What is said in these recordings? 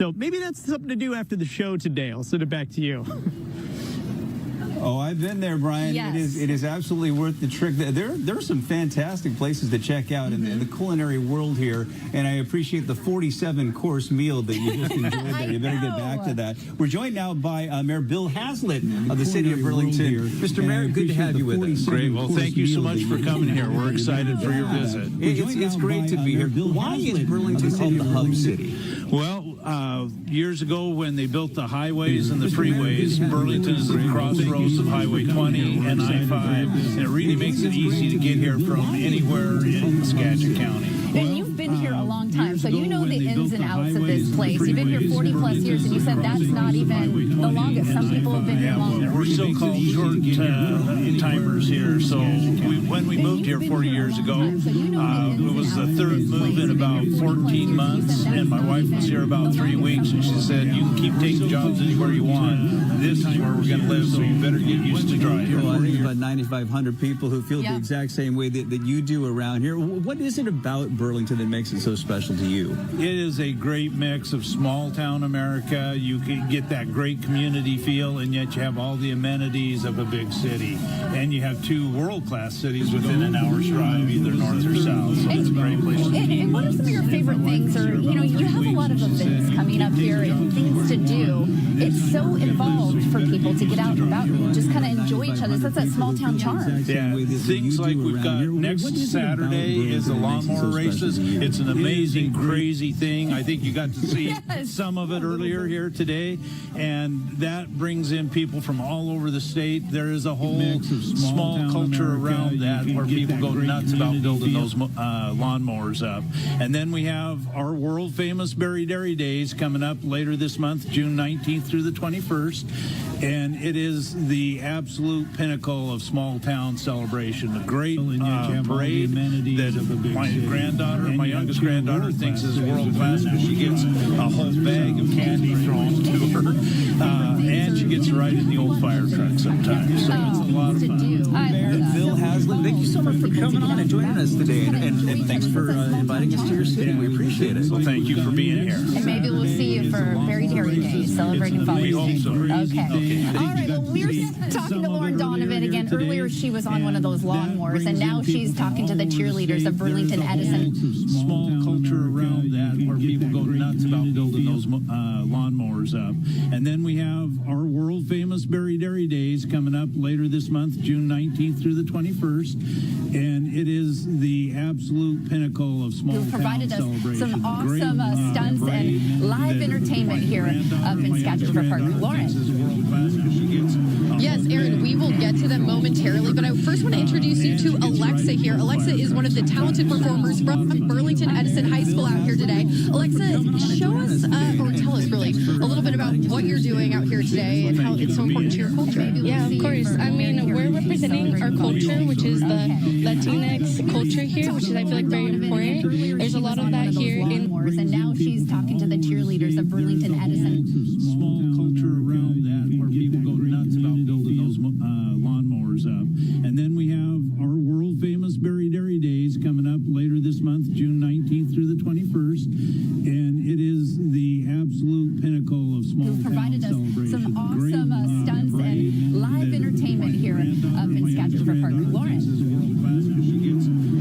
So maybe that's something to do after the show today. I'll send it back to you. Oh, I've been there, Brian. Yes. It is absolutely worth the trip. There are some fantastic places to check out in the culinary world here, and I appreciate the 47-course meal that you just enjoyed there. You better get back to that. We're joined now by Mayor Bill Hazlitt of the city of Burlington. Mr. Mayor, good to have you with us. Great. Well, thank you so much for coming here. We're excited for your visit. It's great to be here. Why is Burlington called the hub city? Well, years ago when they built the highways and the freeways, Burlington is at the crossroads of Highway 20 and I-5, and it really makes it easy to get here from anywhere in Skagit County. And you've been here a long time, so you know the ins and outs of this place. You've been here 40-plus years, and you said that's not even the longest. Some people have been here longer. We're still called short timers here. So when we moved here 40 years ago, it was the third move in about 14 months, and my wife was here about 3 weeks, and she said, you can keep taking jobs anywhere you want. This is where we're going to live, so you better get used to driving. Well, I think about 9,500 people who feel the exact same way that you do around here. What is it about Burlington that makes it so special to you? It is a great mix of small town America. You can get that great community feel, and yet you have all the amenities of a big city. And you have two world-class cities within an hour's drive, either north or south. So it's a great place to be. And what are some of your favorite things? Or, you know, you have a lot of events coming up here and things to do. It's so involved for people to get out and about and just kind of enjoy each other. That's that small town charm. Yeah, things like we've got next Saturday is the lawnmower races. It's an amazing, crazy thing. I think you got to see some of it earlier here today, and that brings in people from all over the state. There is a whole small culture around that where people go nuts about building those lawnmowers up. And then we have our world-famous Berry Dairy Days coming up later this month, June 19th through the 21st. And it is the absolute pinnacle of small-town celebration. A great parade that my granddaughter, my youngest granddaughter, thinks is world-class because she gets a whole bag of candy thrown to her. And she gets to ride in the old fire truck sometimes. So it's a lot of fun. Mayor Bill Hazlitt, thank you so much for coming on and joining us today. And thanks for inviting us to your city. We appreciate it. Well, thank you for being here. And maybe we'll see you for Berry Dairy Day, celebrating Father's Day. We hope so. Okay. All right. Well, we were talking to Lauren Donovan again. Earlier, she was on one of those lawnmowers, and now she's talking to the cheerleaders of Burlington Edison. Small culture around that where people go nuts about building those lawnmowers up. And then we have our world-famous Berry Dairy Days coming up later this month, June 19th through the 21st. And it is the absolute pinnacle of small-town provided us celebration. some awesome stunts and live entertainment here up in Skagit Park. Lauren. Yes, Aaron, we will get to them momentarily, but I first want to introduce you to Alexa here. Alexa is one of the talented performers from Burlington Edison High School out here today. Alexa, show us, or tell us really, a little bit about what you're doing out here today and how it's so important to your culture. Yeah, of course. I mean, we're representing our culture, which is the Latinx culture here, which is, I feel like, very important. There's a lot of that here in... And now she's talking to the cheerleaders of Burlington Edison. Small culture around that where people go nuts about building those lawnmowers up. And then we have our world-famous Berry Dairy Days coming up later this month, June 19th through the 21st. And it is the absolute pinnacle of small-town celebration. Some awesome stunts and live entertainment here up in Skagit Park. Lauren.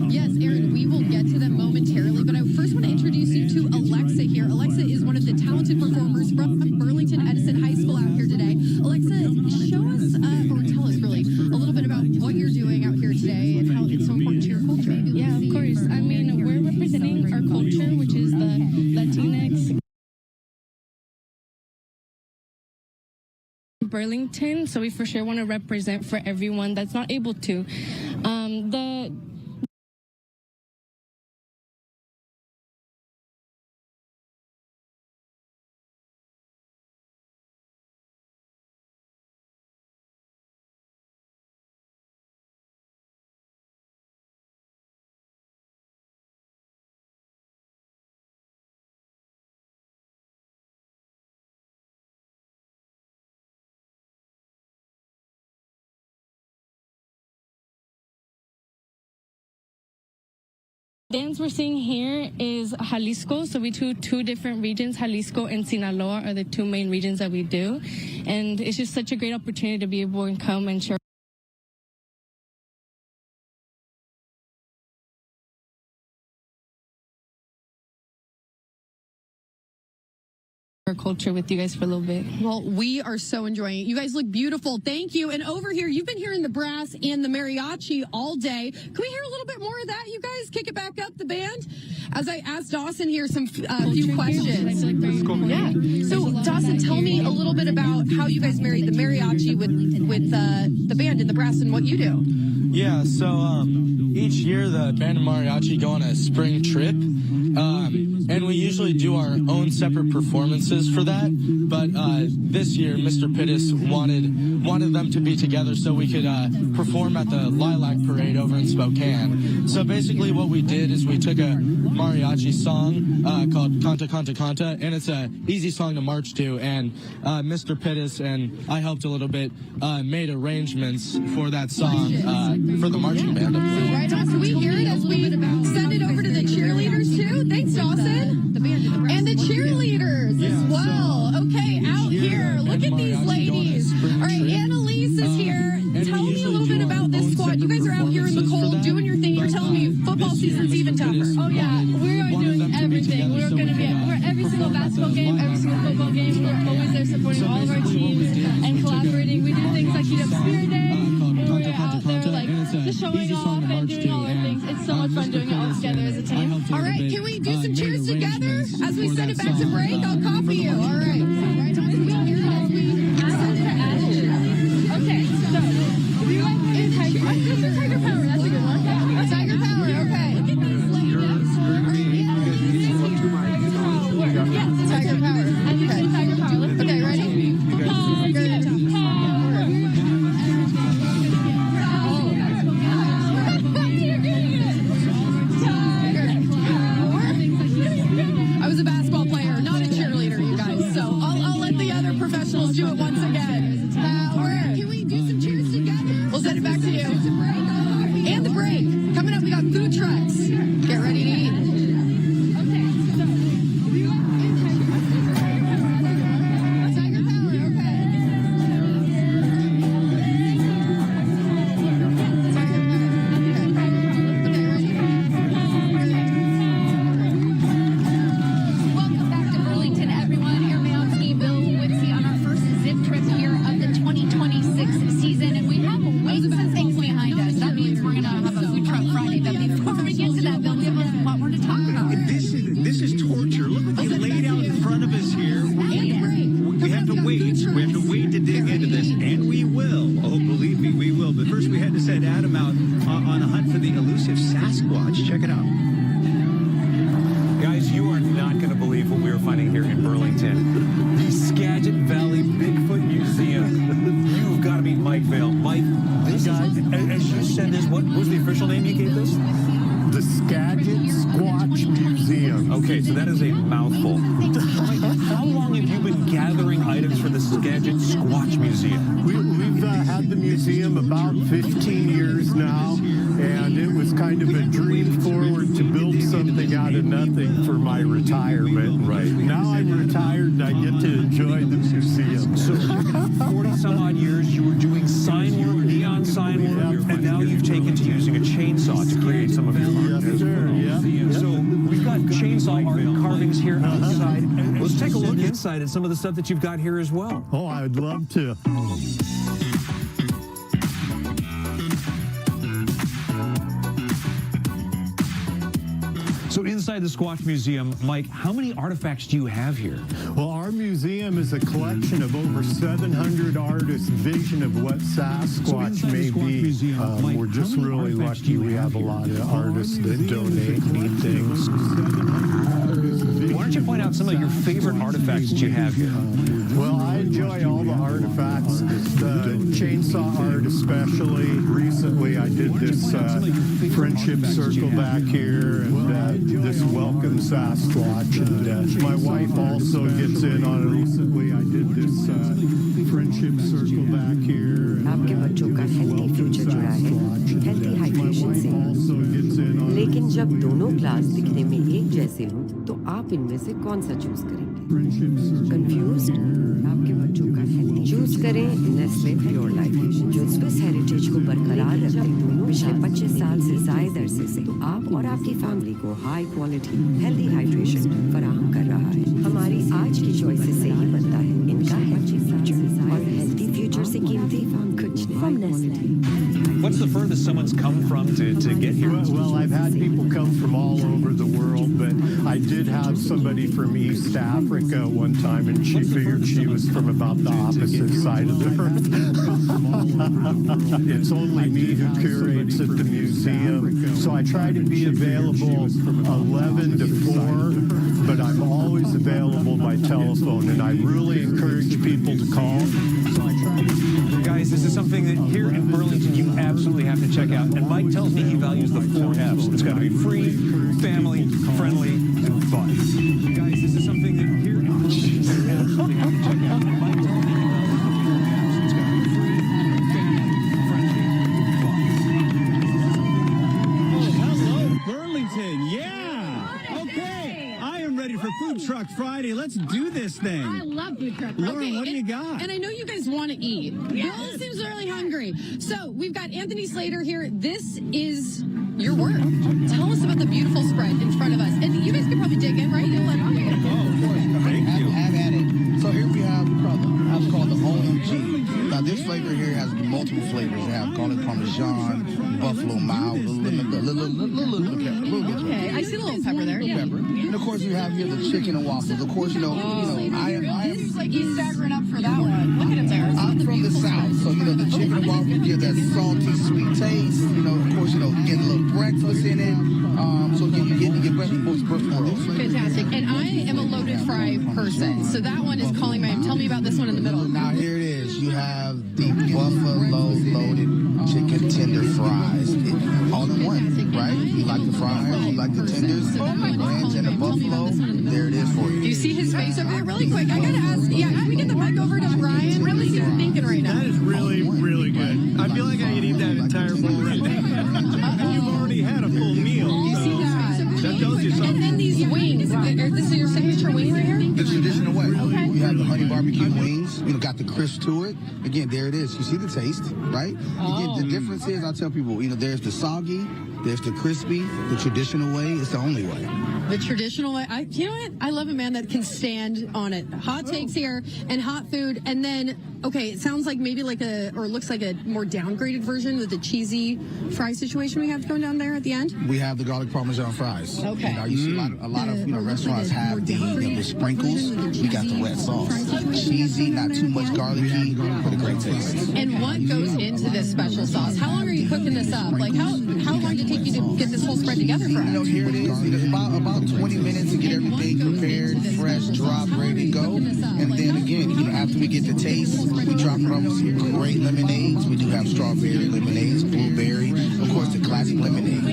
Yes, Aaron, we will get to them momentarily, but I first want to introduce you to Alexa here. Alexa is one of the talented performers from Burlington Edison High School out here today. Alexa, show us, or tell us really, a little bit about what you're doing out here today and how it's so important to your culture. Yeah, of course. I mean, we're representing our culture, which is the Latinx Burlington, so we for sure want to represent for everyone that's not able to. The Dance we're seeing here is Jalisco. So we do two different regions. Jalisco and Sinaloa are the two main regions that we do. And it's just such a great opportunity to be able to come and share our culture with you guys for a little bit. Well, we are so enjoying it. You guys look beautiful. Thank you. And over here, you've been hearing the brass and the mariachi all day. Can we hear a little bit more of that, you guys? Kick it back up, the band. As I asked Dawson here some few questions. Yeah. So, Dawson, tell me a little bit about how you guys married the mariachi with the band and the brass and what you do. Yeah, so each year the band and mariachi go on a spring trip. And we usually do our own separate performances for that. But this year, Mr. Pittis wanted them to be together so we could perform at the Lilac Parade over in Spokane. So basically what we did is we took a mariachi song called Canta, Canta, Canta, and it's an easy song to march to. And Mr. Pittis and I helped a little bit, made arrangements for that song for the marching band to play. Right on. Can we hear it as we send it over to the cheerleaders, too? Thanks, Dawson. And the cheerleaders as well. Okay, out here. Look at these ladies. All right, Annalise is here. Tell me a little bit about this squad. You guys are out here in the cold doing your thing. You're telling me football season's even tougher. Oh, yeah. We are doing everything. We're going to be at every single basketball game, every single football game. We're always there supporting all of our teams and collaborating. We do things like Heat Up Spirit Day. We're out there, like, just showing off and doing all the things. It's so much fun doing it all together as a team. All right, can we do some cheers together as we send it back to break? I'll copy you. All right. Right on. Can we hear it as we send it to Ashley? Okay, so do you like Tiger? Oh, this is Tiger Power. That's a good one. Tiger Power. Okay. Look at these ladies. Yeah, Tiger Power. And you do Tiger Power. Okay, ready? I was a basketball player, not a cheerleader, you guys. So I'll let the other professionals do it once again. Can we do some cheers together? We'll send it back to you. And the break. Coming up, we got food trucks. Get ready to eat. Tiger Power, okay. Welcome back to Burlington, everyone. Aaron Mayoski, Bill Whitsey on our first zip trip here of the 2026 season. And we have weights and things behind us. That means we're going to have a food truck Friday. But before we get to that, Bill, we have a lot more to talk about. This is torture. Look what they laid out in front of us here. We have to wait. We have to wait to dig into this, and we will. Oh, believe me, we will. But first, we had to send Adam out on a hunt for the elusive Sasquatch. Check it out. Guys, you are not going to believe what we are finding here in Burlington. The Skagit Valley Bigfoot Museum. You've got to meet Mike Vale. Mike, this guy, as you said this, what was the official name you gave this? The Skagit Squatch Museum. Okay, so that is a mouthful. Mike, how long have you been gathering items for the Skagit Squatch Museum? We've had the museum about 15 years now, and it was kind of a dream forward to build something out of nothing for my retirement. Right. Now I'm retired and I get to enjoy the museum. So 40 some odd years you were doing sign work, neon sign work, and now you've taken to using a chainsaw to create some of your art. Yes, sir. Yeah. So we've got chainsaw art carvings here outside. Let's take a look inside at some of the stuff that you've got here as well. Oh, I would love to. So inside the Squatch Museum, Mike, how many artifacts do you have here? Well, our museum is a collection of over 700 artists' vision of what Sasquatch may be. We're just really lucky we have a lot of artists that donate neat things. Why don't you point out some of your favorite artifacts that you have here? Well, I enjoy all the artifacts, the chainsaw art especially. Recently, I did this friendship circle back here, and this always welcome Sasquatch. And my wife also gets in on it. Recently, I did this friendship circle back here. आपके बच्चों का healthy future जुड़ा है healthy hydration से। लेकिन जब दोनों glass दिखने में एक जैसे हों तो आप इनमें से कौन सा चूज करेंगे? कंफ्यूज्ड? आपके बच्चों का हेल्थी चूज करें नेस्ले प्योर लाइफ, जो स्विस हेरिटेज को बरकरार रखते हुए पिछले 25 साल से ज्यादा अरसे से आप और आपकी फैमिली को हाई क्वालिटी हेल्थी हाइड्रेशन फराहम कर रहा है। हमारी आज की चॉइसेस से ही बनता है इनका हेल्थी फ्यूचर, और हेल्थी फ्यूचर से कीमती कुछ नहीं। What's the furthest someone's come from to get here? Well, I've had people come from all over the world, but I did have somebody from East Africa one time, and she figured she was from about the opposite side of the earth. It's only me who curates at the museum, so I try to be available 11 to 4, but I'm always available by telephone, and I really encourage people to call. Guys, this is something that here in Burlington you absolutely have to check out. And Mike tells me he values the 4 F's. It's got to be free, family, friendly, and fun. Guys, this is something that here in Burlington you absolutely have to check out. And Mike tells me he values the 4 F's. It's got to be free, family, friendly, and fun. Oh, hello, Burlington. Yeah. Okay. I am ready for Food Truck Friday. Let's do this thing. I love food truck. Lauren, what do you got? And I know you guys want to eat. Bill seems really hungry. So we've got Anthony Slater here. This is your work. Tell us about the beautiful spread in front of us. And you guys can probably dig in, right? You'll let me. Thank you. Have at it. So here we have what's called the OMG. Now this flavor here has multiple flavors. They have garlic parmesan, buffalo mild, a little bit of pepper. Okay, I see a little pepper there. Pepper. And of course you have here the chicken and waffles. Of course, I am Like he's staggering up for that one. Look at him there. I'm from the South, so the chicken and waffles give that salty, sweet taste. Of course, getting a little breakfast in it. So again, you're getting your breakfast. Fantastic. And I am a loaded fry person, so that one is calling my name. Tell me about this one in the middle. Now here it is. You have the buffalo loaded chicken tender fries. All in one, right? You like the fries, you like the tenders, the ranch and the buffalo. There it is for you. Do you see his face over there? Really quick, I gotta ask. Yeah, can we get the mic over to Brian? What is he thinking right now? That is really, really good. I feel like I could eat that entire bowl right there. You've already had a full meal. Do you see that? That tells you something. And then these wings. This is your signature wing right here? The traditional way. Okay. You have the honey barbecue wings. Got the crisp to it. Again, there it is. You see the taste, right? Again, the difference is, I tell people, there's the soggy, there's the crispy, the traditional way. It's the only way. The traditional way. You know what? I love a man that can stand on it. Hot takes here and hot food. And then, okay, it sounds like maybe looks like a more downgraded version of the cheesy fry situation we have going down there at the end. We have the garlic parmesan fries. Okay. You see a lot of restaurants have the sprinkles. We got the red sauce. Cheesy, not too much garlicky, but a great taste. And what goes into this special sauce? How long are you cooking this up? Like how long did it take you to get this whole spread together for us? Here it is. It's about 20 minutes to get everything prepared, fresh, drop, ready to go. And then again, after we get the taste, we drop it off with some great lemonades. We do have strawberry lemonades, blueberry, of course the classic lemonade.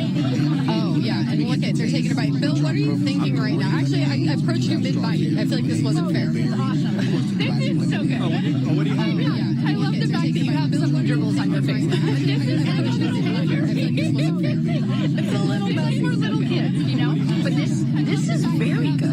Oh yeah, and look at they're taking a bite. Bill, what are you thinking right now? Actually, I approached you mid-bite. I feel like this wasn't fair. This is awesome. This is so good. What do you have? I love the fact that you have some dribbles on your face.